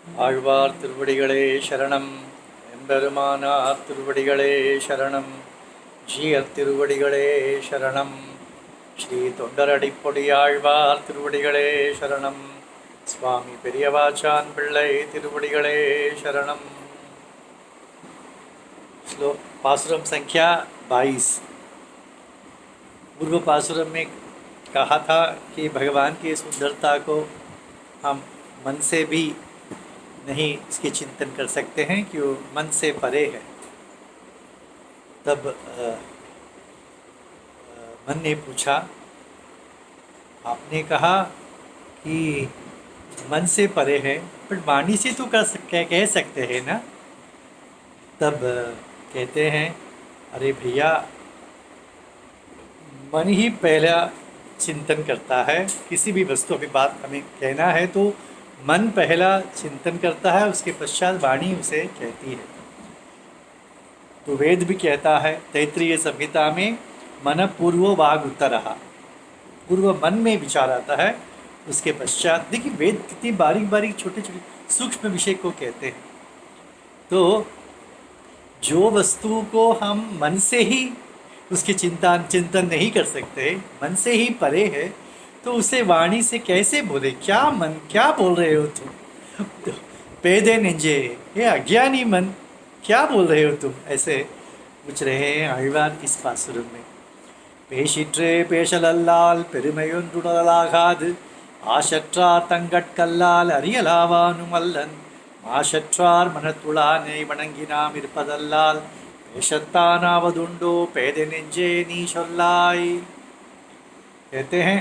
ஆழ்வார் திருவடிகளே சரணம். எம்பெருமானார் திருவடிகளே சரணம். ஜீயர் திருவடிகளே சரணம். ஸ்ரீ தொண்டரடிப்பொடி ஆழ்வார் திருவடிகளே சரணம். சுவாமி பெரியவாச்சான் பிள்ளை திருवडिகளே शरणम। श्लोक पासुरम संख्या 22। पूर्व पासुरम में कहा था कि भगवान की सुंदरता को हम मन से भी नहीं इसके चिंतन कर सकते हैं कि वो मन से परे है। तब मन ने पूछा, आपने कहा कि मन से परे है, पर वाणी से तो कह सकते हैं ना। तब कहते हैं, अरे भैया, मन ही पहला चिंतन करता है। किसी भी वस्तु की बात हमें कहना है तो मन पहला चिंतन करता है, उसके पश्चात वाणी उसे कहती है। तो वेद भी कहता है, तैत्तिरीय संहिता में, मन पूर्वो वाग उत्तरः। पूर्व मन में विचार आता है, उसके पश्चात। देखिए वेद कितनी बारीक बारीक छोटे छोटे सूक्ष्म विषय को कहते हैं। तो जो वस्तु को हम मन से ही उसकी चिंतन नहीं कर सकते, मन से ही परे है, तो उसे वाणी से कैसे बोले? क्या मन, क्या बोल रहे हो तुम? तो पेदे नेंजे, ये अज्ञानी मन, क्या बोल रहे हो तुम? ऐसे पूछ रहे हैं आழ்வார் इस पासुरम में। பேசிற்றே பேசலல்லால் பெருமையொன்றுணலாகாது, ஆசற்றார் தங்கட்கல்லால் அறியலாவானும் அல்லன், மாசற்றார் மனத்துளானை வணங்கினாம் இருப்பதல்லால் பேசத்தானாவதுண்டோ பேதை நெஞ்சே நீ சொல்லாய்। कहते हैं,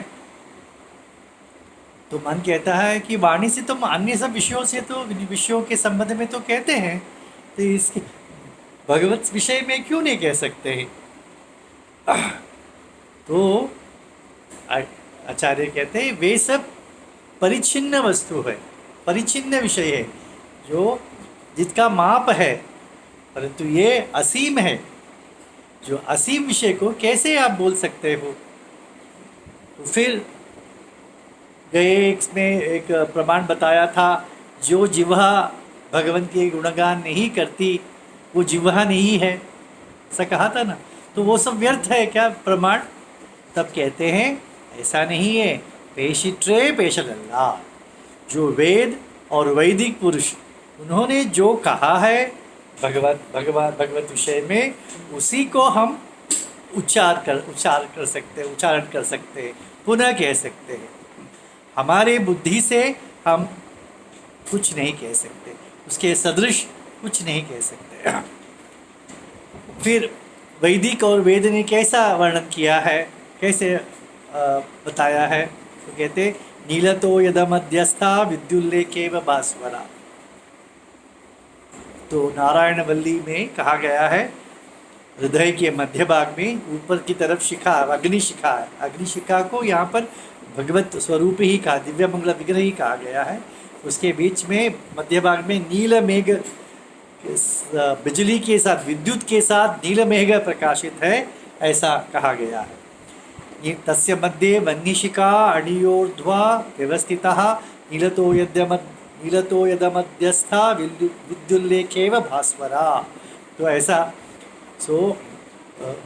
तो मन कहता है कि वाणी से तुम अन्य सब विषयों से तो विषयों के संबंध में तो कहते हैं, तो इसके भगवत विषय में क्यों नहीं कह सकते हैं? तो आचार्य कहते हैं, वे सब परिच्छिन्न वस्तु है, परिच्छिन्न विषय है, जो जिसका माप है, परंतु ये असीम है। जो असीम विषय को कैसे आप बोल सकते हो? तो फिर गए इसमें एक प्रमाण बताया था, जो जिह्वा भगवान के गुणगान नहीं करती वो जिह्वा नहीं है, ऐसा कहा था ना। तो वो सब व्यर्थ है क्या प्रमाण? तब कहते हैं, ऐसा नहीं है। पेशिट्रे पेशलल्ला, जो वेद और वैदिक पुरुष उन्होंने जो कहा है भगवत विषय में, उसी को हम उच्चारण कर सकते हैं, पुनः कह सकते हैं। हमारे बुद्धि से हम कुछ नहीं कह सकते, उसके सदृश कुछ नहीं कह सकते। फिर वैदिक और वेद ने कैसा वर्णन किया है, कैसे बताया है? तो कहते, नीलतो यदमध्यस्था विद्युल्लेखेव भास्वरा। तो नारायण वल्ली में कहा गया है, हृदय के मध्य भाग में ऊपर की तरफ शिखा, अग्निशिखा है। अग्निशिखा को यहाँ पर भगवत स्वरूप ही कहा, दिव्य मंगल विग्रह ही कहा गया है। उसके बीच में मध्य भाग में नील मेघ, बिजली के साथ, विद्युत के साथ नील मेघ प्रकाशित है, ऐसा कहा गया है। ये तस्य मध्ये वह्निशिखा अणियोर्ध्वा व्यवस्थितः नीलतो यदमध्यस्था विद्युल्लेखेव भास्वरा। तो ऐसा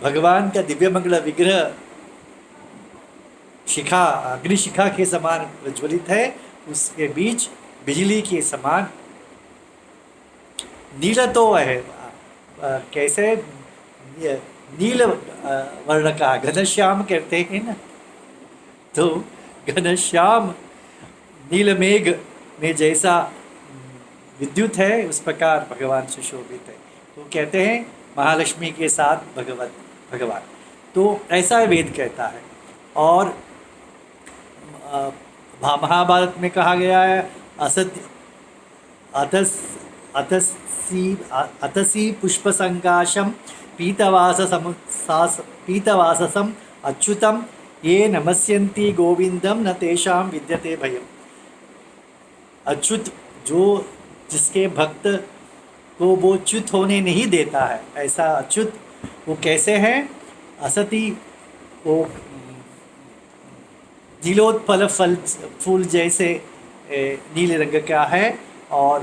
भगवान का दिव्य मंगल विग्रह शिखा, अग्निशिखा के समान प्रज्वलित है, उसके बीच बिजली के समान नीलतो है। कैसे? नील वर्ण का, घनश्याम कहते हैं ना, तो घनश्याम नील मेघ में जैसा विद्युत है, उस प्रकार भगवान सुशोभित है। तो कहते हैं महालक्ष्मी के साथ भगवान। तो ऐसा वेद कहता है। और महाभारत में कहा गया है, अतसी पुष्पसंकाशम पीतवाससम अच्युतम ये नमस्यन्ति गोविंदम न तेषां विद्यते भयम। अच्युत, जो जिसके भक्त को वो च्युत होने नहीं देता है, ऐसा अच्युत वो कैसे हैं? असति, वो नीलोत्पल फूल जैसे नीले रंग का है, और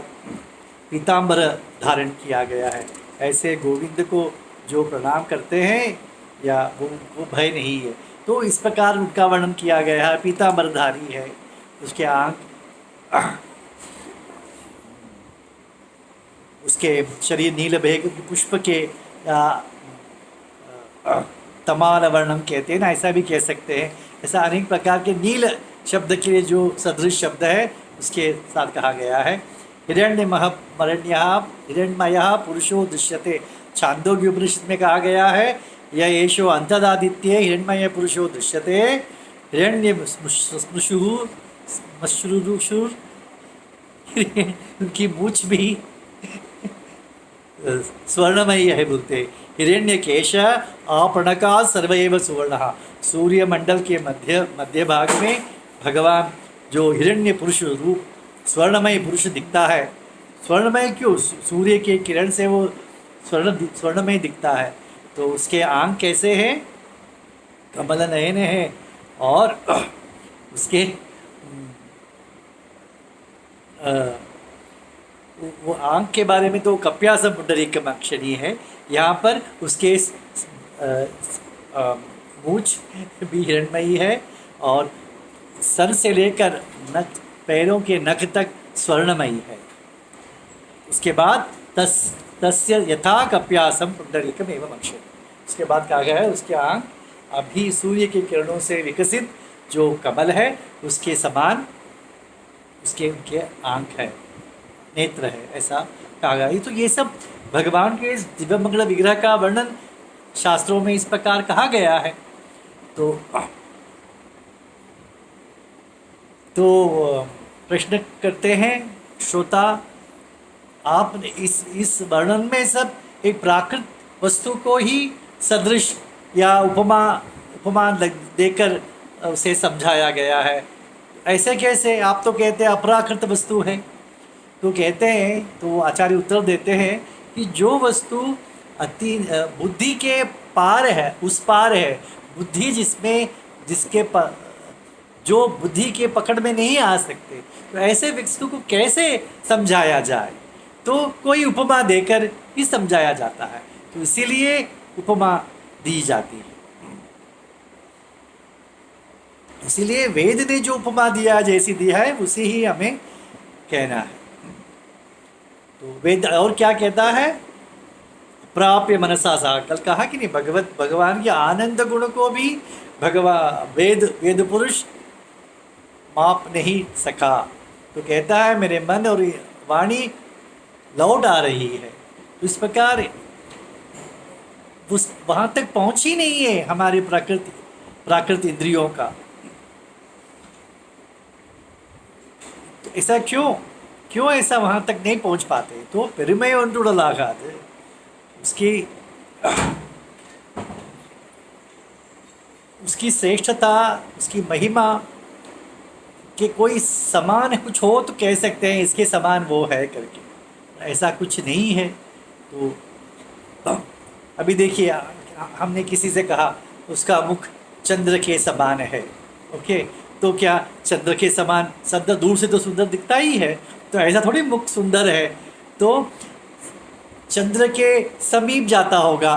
पीताम्बर धारण किया गया है। ऐसे गोविंद को जो प्रणाम करते हैं या वो भय नहीं है। तो इस प्रकार उनका वर्णन किया गया है। पीताम्बरधारी है, उसके आँख, उसके शरीर नील भेग पुष्प के तमाल वर्णम कहते हैं ना, ऐसा भी कह सकते हैं। ऐसा अनेक प्रकार के नील शब्द के लिए जो सदृश शब्द है उसके साथ कहा गया है। हिरण्यमय पुरुषो दृश्यते, छांदोग्य उपनिषद में कहा गया है यह येषो अंतदादित्य हिरण्मय पुरुषो दृश्यते, हिरण्य मश्रुरुषुर, उनकी मूछ भी स्वर्णमयी है बोलते। हिरण्य केश आपणका सर्वैव सुवर्ण, सूर्यमंडल के मध्य भाग में भगवान जो हिरण्य पुरुष रूप स्वर्णमय पुरुष दिखता है। स्वर्णमय क्यों? सूर्य के किरण से वो स्वर्णमय दिखता है। तो उसके आँख कैसे हैं? कमल नयन है। और उसके वो आँख के बारे में तो कप्यासम पुंडरीकम अक्षरी है। यहाँ पर उसके मूछ भी हिरणमयी है और सर से लेकर नख, पैरों के नख तक स्वर्णमयी है। उसके बाद तस्य यथा कप्यासम पुंडरीकम एवं अक्षर, उसके बाद कहा गया है उसके आँख अभी सूर्य के किरणों से विकसित जो कमल है उसके समान उसके उनके आँख है, नेत्र है, ऐसा कहा गया। तो ये सब भगवान के इस दिव्यमंगल विग्रह का वर्णन शास्त्रों में इस प्रकार कहा गया है। तो प्रश्न करते हैं श्रोता, आपने इस वर्णन में सब एक प्राकृत वस्तु को ही सदृश या उपमा देकर उसे समझाया गया है। ऐसे कैसे? आप तो कहते हैं अपराकृत वस्तु है। तो कहते हैं, तो आचार्य उत्तर देते हैं कि जो वस्तु अति बुद्धि के पार है, उस पार है, बुद्धि जो बुद्धि के पकड़ में नहीं आ सकते, तो ऐसे वस्तु को कैसे समझाया जाए? तो कोई उपमा देकर ही समझाया जाता है। तो इसीलिए उपमा दी जाती है। इसीलिए वेद ने जो उपमा दिया, जैसी दिया है उसी ही हमें कहना है। तो वेद और क्या कहता है? प्राप्य मनसा सा, कल कहा कि नहीं, भगवान के आनंद गुण को भी वेद पुरुष माप नहीं सका। तो कहता है मेरे मन और वाणी लौट आ रही है। तो इस प्रकार उस वहाँ तक पहुँच ही नहीं है हमारे प्राकृत इंद्रियों का। तो ऐसा क्यों ऐसा वहाँ तक नहीं पहुँच पाते? तो पेरुमय उंटुडलागाद, उसकी श्रेष्ठता, उसकी महिमा कि कोई समान कुछ हो तो कह सकते हैं इसके समान वो है करके, ऐसा कुछ नहीं है। तो अभी देखिए, हमने किसी से कहा उसका मुख चंद्र के समान है, ओके, तो क्या चंद्र के समान चंद्र दूर से तो सुंदर दिखता ही है, तो ऐसा थोड़ी मुख सुंदर है। तो चंद्र के समीप जाता होगा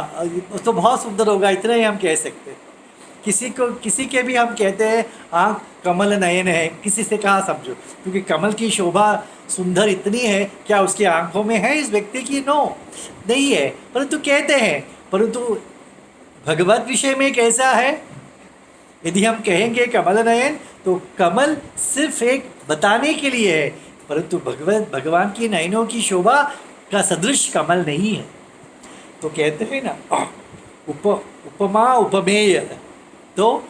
तो बहुत सुंदर होगा, इतना ही हम कह सकते हैं। किसी के भी हम कहते हैं आँख कमल नयन है, किसी से कहा समझो, क्योंकि कमल की शोभा सुंदर इतनी है, क्या उसकी आँखों में है इस व्यक्ति की? नो, नहीं है, परंतु कहते हैं। परंतु भगवत विषय में कैसा है? यदि हम कहेंगे कमल नयन, तो कमल सिर्फ एक बताने के लिए है, परंतु भगवान की नयनों की शोभा का सदृश कमल नहीं है। तो कहते हैं ना उपमा उपमेय, तो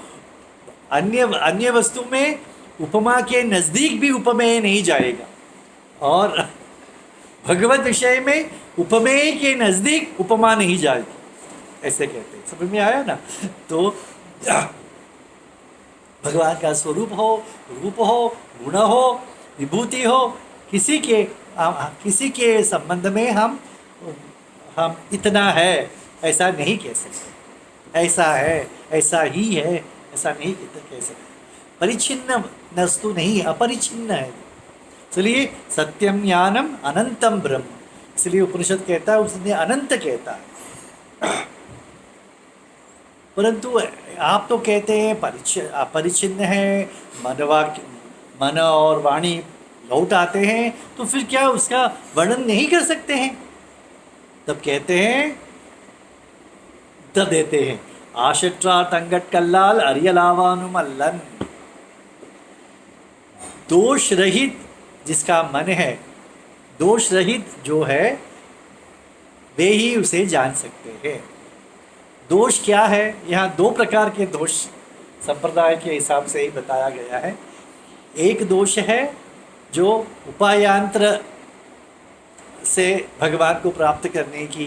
अन्य वस्तु में उपमा के नज़दीक भी उपमेय नहीं जाएगा, और भगवत विषय में उपमेय के नज़दीक उपमा नहीं जाएगी, ऐसे कहते हैं। समझ में आया ना? तो भगवान का स्वरूप हो, रूप हो, गुण हो, विभूति हो, किसी के संबंध में हम इतना है ऐसा नहीं कह सकते। ऐसा है, ऐसा ही है, ऐसा नहीं कह सकते। परिच्छिन्न वस्तु नहीं, अपरिच्छिन्न है, इसलिए सत्यम ज्ञानम अनंतम ब्रह्म, इसलिए उपनिषद कहता है, उसने अनंत कहता है। परंतु आप तो कहते हैं परिच्छिन्न है, मन और वाणी लौट आते हैं, तो फिर क्या उसका वर्णन नहीं कर सकते हैं? तब कहते हैं, तब देते हैं आशट्रा तंगट कल्लाल अरियलावानुमल्लन, दोष रहित जिसका मन है, दोष रहित जो है वे ही उसे जान सकते हैं। दोष क्या है? यहाँ दो प्रकार के दोष संप्रदाय के हिसाब से ही बताया गया है। एक दोष है जो उपायांतर से भगवान को प्राप्त करने की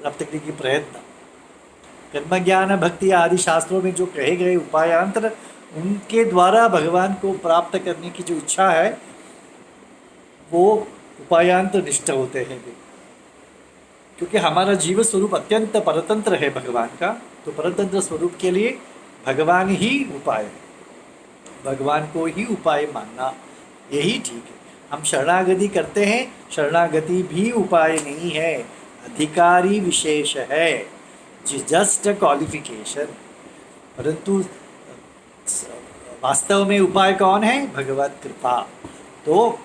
प्रयत्न, कर्म ज्ञान भक्ति आदि शास्त्रों में जो कहे गए उपायांतर, उनके द्वारा भगवान को प्राप्त करने की जो इच्छा है वो उपायांतर निष्ठ होते हैं। क्योंकि हमारा जीव स्वरूप अत्यंत परतंत्र है भगवान का, तो परतंत्र स्वरूप के लिए भगवान ही उपाय है, भगवान को ही उपाय मानना यही ठीक है। हम शरणागति करते हैं, शरणागति भी उपाय नहीं है, अधिकारी विशेष है, जस्ट क्वालिफिकेशन। परंतु वास्तव में उपाय कौन है? भगवत कृपा। तो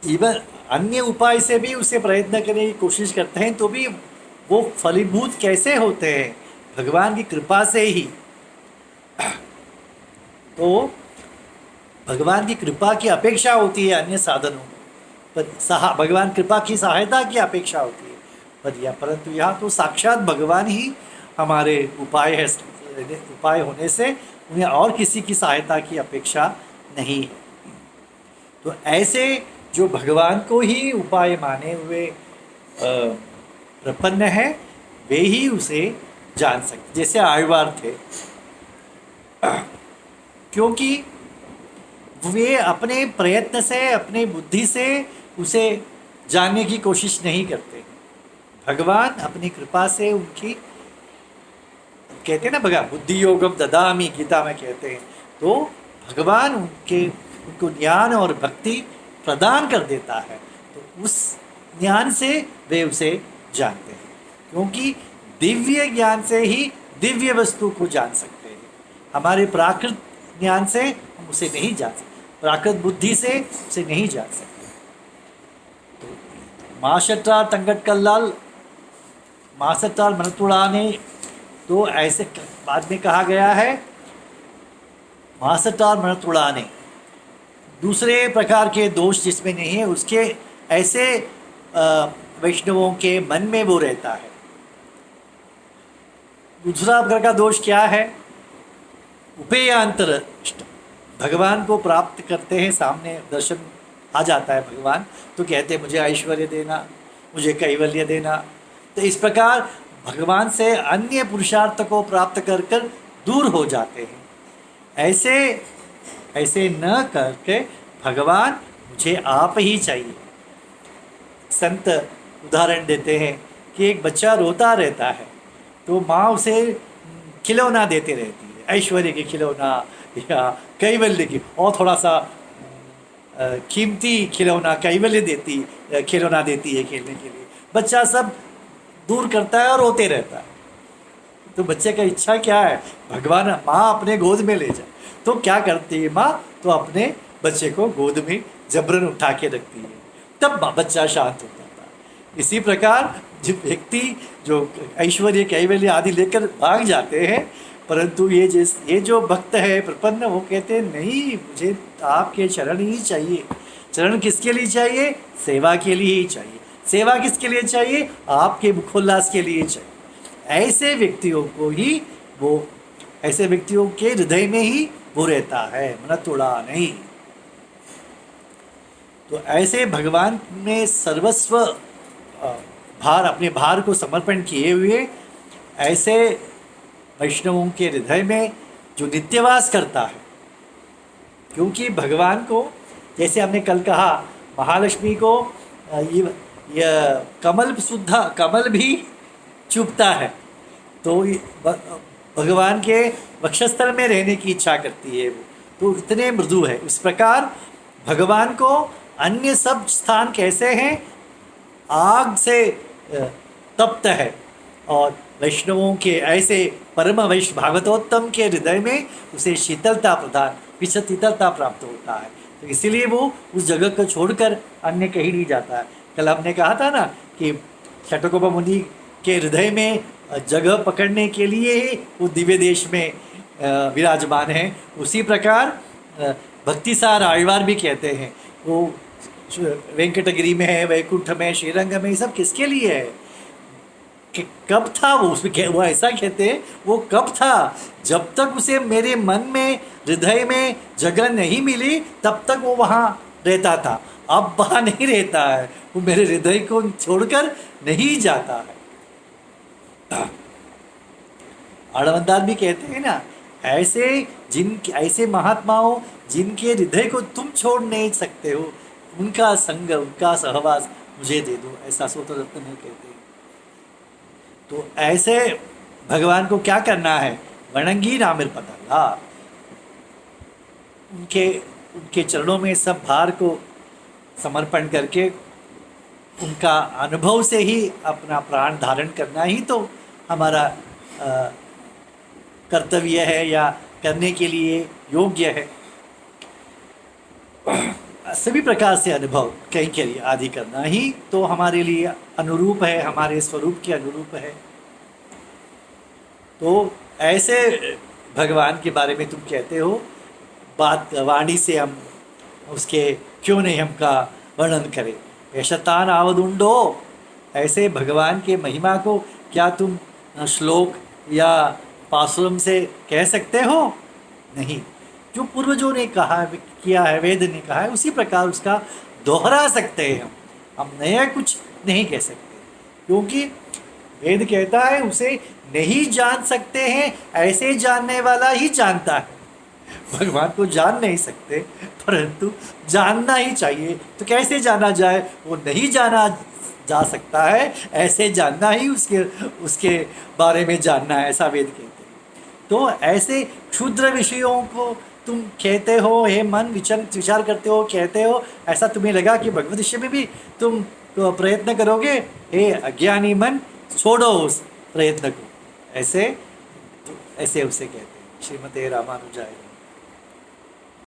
इवन अन्य उपाय से भी उसे प्रयत्न करने की कोशिश करते हैं, तो भी वो फलीभूत कैसे होते हैं? भगवान की कृपा से ही। तो भगवान की कृपा की अपेक्षा होती है अन्य साधनों पर, भगवान कृपा की सहायता की अपेक्षा होती है, परंतु यहाँ तो साक्षात भगवान ही हमारे उपाय है। उपाय होने से उन्हें और किसी की सहायता की अपेक्षा नहीं है। तो ऐसे जो भगवान को ही उपाय माने हुए प्रपन्न है, वे ही उसे जान सकते। जैसे आழ்वार थे, क्योंकि वे अपने प्रयत्न से, अपने बुद्धि से उसे जानने की कोशिश नहीं करते। भगवान अपनी कृपा से उनकी, कहते हैं ना भगवान बुद्धि योगम ददामि, गीता में कहते हैं, तो भगवान उनको ज्ञान और भक्ति प्रदान कर देता है। तो उस ज्ञान से वे उसे जानते हैं, क्योंकि दिव्य ज्ञान से ही दिव्य वस्तु को जान सकते हैं। हमारे प्राकृत ज्ञान से हम उसे नहीं जान सकते, प्राकृत बुद्धि से उसे नहीं जान सकते। तो माशट्रा तंगट कल्लाल, मासट्टाल मनतुड़ाने, तो ऐसे बाद में कहा गया है मासट्टाल मनतुड़ाने। दूसरे प्रकार के दोष जिसमें नहीं है, उसके ऐसे वैष्णवों के मन में वो रहता है। दूसरा प्रकार का दोष क्या है? उपेयांतर, भगवान को प्राप्त करते हैं, सामने दर्शन आ जाता है भगवान, तो कहते हैं मुझे ऐश्वर्य देना, मुझे कैवल्य देना। तो इस प्रकार भगवान से अन्य पुरुषार्थ को प्राप्त कर कर दूर हो जाते हैं। ऐसे न करके भगवान मुझे आप ही चाहिए। संत उदाहरण देते हैं कि एक बच्चा रोता रहता है, तो माँ उसे खिलौना देते रहती है, ऐश्वर्य के खिलौना या कैवल्य की, और थोड़ा सा कीमती खिलौना कैवल्य खिलौना देती है खेलने के लिए। बच्चा सब दूर करता है और रोते रहता है। तो बच्चे का इच्छा क्या है? भगवान माँ अपने गोद में ले जाए। तो क्या करती है माँ? तो अपने बच्चे को गोद में जबरन उठा के रखती है, तब बच्चा शांत हो जाता है। इसी प्रकार जो व्यक्ति जो ऐश्वर्य कैवल्य आदि लेकर भाग जाते हैं, परंतु ये जो भक्त है प्रपन्न, वो कहते हैं नहीं, मुझे आपके चरण ही चाहिए। चरण किसके लिए चाहिए? सेवा के लिए ही चाहिए। सेवा किसके लिए चाहिए? आपके मुखोल्लास के लिए चाहिए। ऐसे व्यक्तियों को ही वो, ऐसे व्यक्तियों के हृदय में ही वो रहता है, मन तोड़ा नहीं। तो ऐसे भगवान में सर्वस्व अपने भार को समर्पण किए हुए ऐसे वैष्णवों के हृदय में जो नित्यवास करता है, क्योंकि भगवान को, जैसे हमने कल कहा, महालक्ष्मी को ये कमल भी चुभता है, तो भगवान के वक्षस्थल में रहने की इच्छा करती है वो। तो इतने मृदु है। उस प्रकार भगवान को अन्य सब स्थान कैसे हैं, आग से तप्त है, और वैष्णवों के ऐसे परम वैष्णव भागवतोत्तम के हृदय में उसे शीतलता प्रदान शीतलता प्राप्त होता है। तो इसीलिए वो उस जगह को छोड़कर अन्य कहीं नहीं जाता है। कल हमने कहा था ना कि शतकोप मुनि के हृदय में जगह पकड़ने के लिए ही वो दिव्य देश में विराजमान है। उसी प्रकार भक्तिसार आழ்वार भी कहते हैं वो वेंकटगिरी में है, वैकुंठ में, श्रीरंग में, ये सब किसके लिए है कि कब था वो उसमें, वो ऐसा कहते हैं वो कब था, जब तक उसे मेरे मन में हृदय में जगह नहीं मिली तब तक वो वहाँ रहता था। अब वहाँ नहीं रहता है, वो मेरे हृदय को छोड़कर नहीं जाता है। आळवंदार भी कहते हैं ना, ऐसे महात्माओं जिनके हृदय को तुम छोड़ नहीं सकते हो, उनका संग, उनका सहवास मुझे दे दो, ऐसा स्वतः रत्न में कहते हैं। तो ऐसे भगवान को क्या करना है, वणंगी नामिर पतंगा, उनके चरणों में सब भार को समर्पण करके उनका अनुभव से ही अपना प्राण धारण करना ही तो हमारा कर्तव्य है या करने के लिए योग्य है। सभी प्रकार से अनुभव कहीं के लिए आदि करना ही तो हमारे लिए अनुरूप है, हमारे स्वरूप के अनुरूप है। तो ऐसे भगवान के बारे में तुम कहते हो, बात वाणी से हम उसके क्यों नहीं हमका वर्णन करें। ऐशतान आवदुंडो, ऐसे भगवान के महिमा को क्या तुम श्लोक या पासुरम से कह सकते हो? नहीं। जो पूर्वजों ने कहा किया है, वेद ने कहा है, उसी प्रकार उसका दोहरा सकते हैं हम नया कुछ नहीं कह सकते, क्योंकि वेद कहता है उसे नहीं जान सकते हैं, ऐसे जानने वाला ही जानता है। भगवान को जान नहीं सकते, परंतु जानना ही चाहिए। तो कैसे जाना जाए, वो नहीं जाना जा सकता है, ऐसे जानना ही उसके बारे में जानना है, ऐसा वेद कहते हैं। तो ऐसे क्षुद्र विषयों को तुम कहते हो, हे मन विचार करते हो, कहते हो, ऐसा तुम्हें लगा कि भगवत विषय में भी तुम तो प्रयत्न करोगे? हे अज्ञानी मन, छोड़ो उस प्रयत्न को। ऐसे उसे कहते हैं। श्रीमते रामानुजाय।